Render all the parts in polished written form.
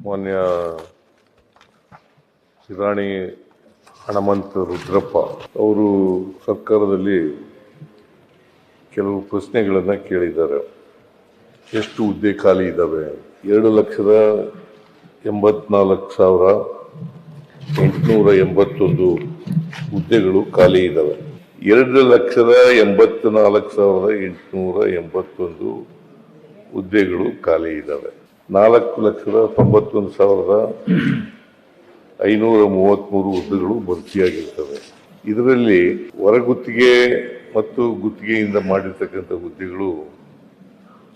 ಮಾನ್ಯ ಶಿರಾಣಿ ಹಣಮಂತ ರುದ್ರಪ್ಪ ಅವರು ಸರ್ಕಾರದಲ್ಲಿ ಕೆಲವು ಪ್ರಶ್ನೆಗಳನ್ನು ಕೇಳಿದ್ದಾರೆ. ಎಷ್ಟು ಹುದ್ದೆ ಖಾಲಿ ಇದ್ದಾವೆ? 2,84,881 ಹುದ್ದೆಗಳು ಖಾಲಿ ಇದ್ದಾವೆ. 2,84,881 ಹುದ್ದೆಗಳು ಖಾಲಿ ಇದ್ದಾವೆ. 4,91,533 ಹುದ್ದೆಗಳು ಭರ್ತಿಯಾಗಿರ್ತವೆ. ಇದರಲ್ಲಿ ಹೊರಗುತ್ತಿಗೆ ಮತ್ತು ಗುತ್ತಿಗೆಯಿಂದ ಮಾಡಿರ್ತಕ್ಕಂಥ ಹುದ್ದೆಗಳು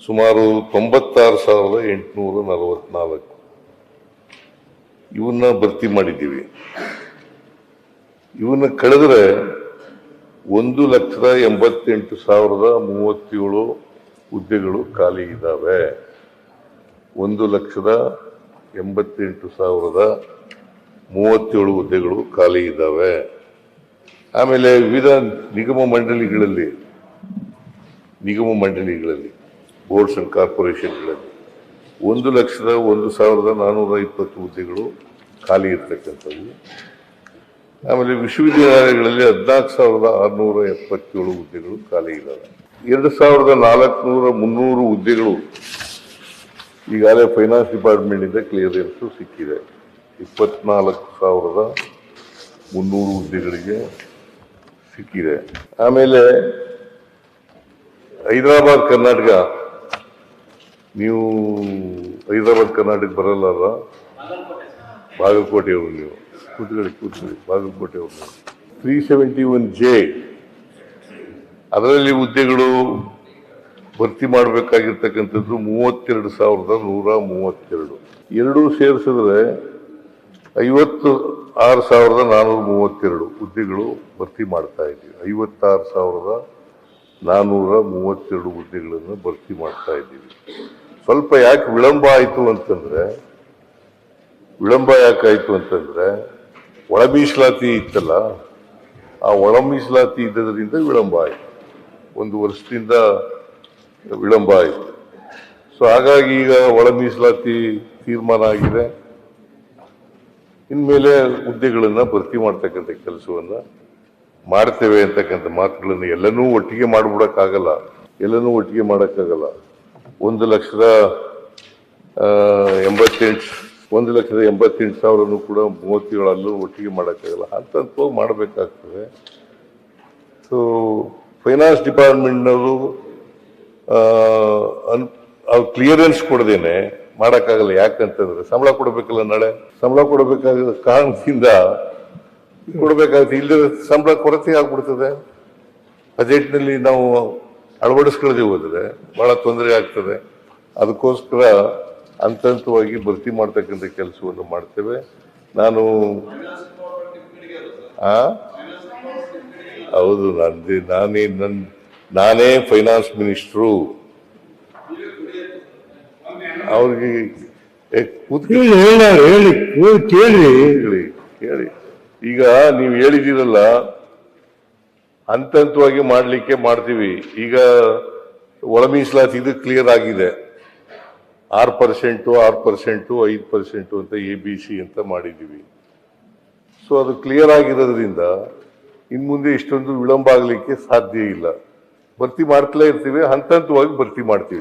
ಸುಮಾರು 96,844 ಇವನ್ನ ಭರ್ತಿ ಮಾಡಿದ್ದೀವಿ. ಇವನ್ನ ಕಳೆದ್ರೆ 1,88,037 ಹುದ್ದೆಗಳು ಖಾಲಿ ಇದ್ದಾವೆ. 1,88,037 ಹುದ್ದೆಗಳು ಖಾಲಿ ಇದ್ದಾವೆ. ಆಮೇಲೆ ವಿವಿಧ ನಿಗಮ ಮಂಡಳಿಗಳಲ್ಲಿ ಬೋರ್ಡ್ಸ್ ಅಂಡ್ ಕಾರ್ಪೊರೇಷನ್ಗಳಲ್ಲಿ 1,01,420 ಹುದ್ದೆಗಳು ಖಾಲಿ ಇರ್ತಕ್ಕಂಥವು. ಆಮೇಲೆ ವಿಶ್ವವಿದ್ಯಾಲಯಗಳಲ್ಲಿ 14,677 ಹುದ್ದೆಗಳು ಖಾಲಿ ಇದ್ದಾವೆ. 2,400 ಹುದ್ದೆಗಳು ಈಗಾಗಲೇ ಫೈನಾನ್ಸ್ ಡಿಪಾರ್ಟ್ಮೆಂಟ್ ಇಂದ ಕ್ಲಿಯರೆನ್ಸ್ ಸಿಕ್ಕಿದೆ. 24,300 ಹುದ್ದೆಗಳಿಗೆ ಸಿಕ್ಕಿದೆ. ಆಮೇಲೆ ಹೈದರಾಬಾದ್ ಕರ್ನಾಟಕ, ನೀವು ಹೈದರಾಬಾದ್ ಕರ್ನಾಟಕ ಬರಲ್ಲ, ಬಾಗಲಕೋಟೆಯವರು ನೀವು, ಕೂತ್ಕೊಳ್ಳಿ ಬಾಗಲಕೋಟೆಯವರು. 371J ಅದರಲ್ಲಿ ಹುದ್ದೆಗಳು ಭರ್ತಿ ಮಾಡಬೇಕಾಗಿರ್ತಕ್ಕಂಥದ್ದು 32,132. ಎರಡೂ ಸೇರಿಸಿದ್ರೆ 56,432 ಹುದ್ದೆಗಳು ಭರ್ತಿ ಮಾಡ್ತಾ ಇದ್ದೀವಿ. 56,432 ಹುದ್ದೆಗಳನ್ನು ಭರ್ತಿ ಮಾಡ್ತಾ ಇದ್ದೀವಿ. ಸ್ವಲ್ಪ ಯಾಕೆ ವಿಳಂಬ ಆಯಿತು ಅಂತಂದ್ರೆ ಒಳ ಮೀಸಲಾತಿ ಇತ್ತಲ್ಲ, ಆ ಒಳ ಮೀಸಲಾತಿ ಇದ್ದದರಿಂದ ವಿಳಂಬ ಆಯಿತು. 1 ವರ್ಷದಿಂದ ವಿಳಂಬ ಆಯಿತು. ಸೊ ಹಾಗಾಗಿ ಈಗ ಒಳ ಮೀಸಲಾತಿ ತೀರ್ಮಾನ ಆಗಿದೆ. ಇನ್ಮೇಲೆ ಹುದ್ದೆಗಳನ್ನ ಭರ್ತಿ ಮಾಡ್ತಕ್ಕಂಥ ಕೆಲಸವನ್ನ ಮಾಡ್ತೇವೆ ಅಂತಕ್ಕಂಥ ಮಾತುಗಳನ್ನು ಎಲ್ಲನೂ ಒಟ್ಟಿಗೆ ಮಾಡಕ್ಕಾಗಲ್ಲ. 1,88,000 ಕೂಡ 37 ಅಲ್ಲೂ ಒಟ್ಟಿಗೆ ಮಾಡೋಕ್ಕಾಗಲ್ಲ. ಹಂತವಾಗಿ ಮಾಡಬೇಕಾಗ್ತದೆ. ಸೊ ಫೈನಾನ್ಸ್ ಡಿಪಾರ್ಟ್ಮೆಂಟ್ನವರು ಕ್ಲಿಯರೆನ್ಸ್ ಕೊಡದೇನೆ ಮಾಡೋಕ್ಕಾಗಲ್ಲ. ಯಾಕಂತಂದ್ರೆ ಸಂಬಳ ಕೊಡಬೇಕಲ್ಲ, ನಾಳೆ ಸಂಬಳ ಕೊಡಬೇಕಾದ ಕಾರಣದಿಂದ ಕೊಡಬೇಕಾಗುತ್ತೆ. ಇಲ್ಲದ ಸಂಬಳ ಕೊರತೆ ಆಗ್ಬಿಡ್ತದೆ. ಬಜೆಟ್ನಲ್ಲಿ ನಾವು ಅಳವಡಿಸ್ಕೊಳ್ಳದೆ ಹೋದ್ರೆ ಬಹಳ ತೊಂದರೆ ಆಗ್ತದೆ. ಅದಕ್ಕೋಸ್ಕರ ಹಂತವಾಗಿ ಭರ್ತಿ ಮಾಡ್ತಕ್ಕಂಥ ಕೆಲಸವನ್ನು ಮಾಡ್ತೇವೆ. ಹೌದು, ನಾನೇ ಫೈನಾನ್ಸ್ ಮಿನಿಸ್ಟ್ರು. ಅವ್ರಿಗೆ ಕೇಳಿ, ಈಗ ನೀವು ಹೇಳಿದಿರಲ್ಲ, ಹಂತವಾಗಿ ಮಾಡ್ಲಿಕ್ಕೆ ಮಾಡ್ತೀವಿ. ಈಗ ಒಳ ಮೀಸಲಾತಿ ಇದು ಕ್ಲಿಯರ್ ಆಗಿದೆ. 6%, 5% ಅಂತ ABC ಅಂತ ಮಾಡಿದ್ದೀವಿ. ಸೊ ಅದು ಕ್ಲಿಯರ್ ಆಗಿರೋದ್ರಿಂದ ಇನ್ ಮುಂದೆ ಇಷ್ಟೊಂದು ವಿಳಂಬ ಆಗ್ಲಿಕ್ಕೆ ಸಾಧ್ಯ ಇಲ್ಲ. ಭರ್ತಿ ಮಾಡ್ತಲೇ ಇರ್ತೀವಿ, ಹಂತವಾಗಿ ಭರ್ತಿ ಮಾಡ್ತೀವಿ.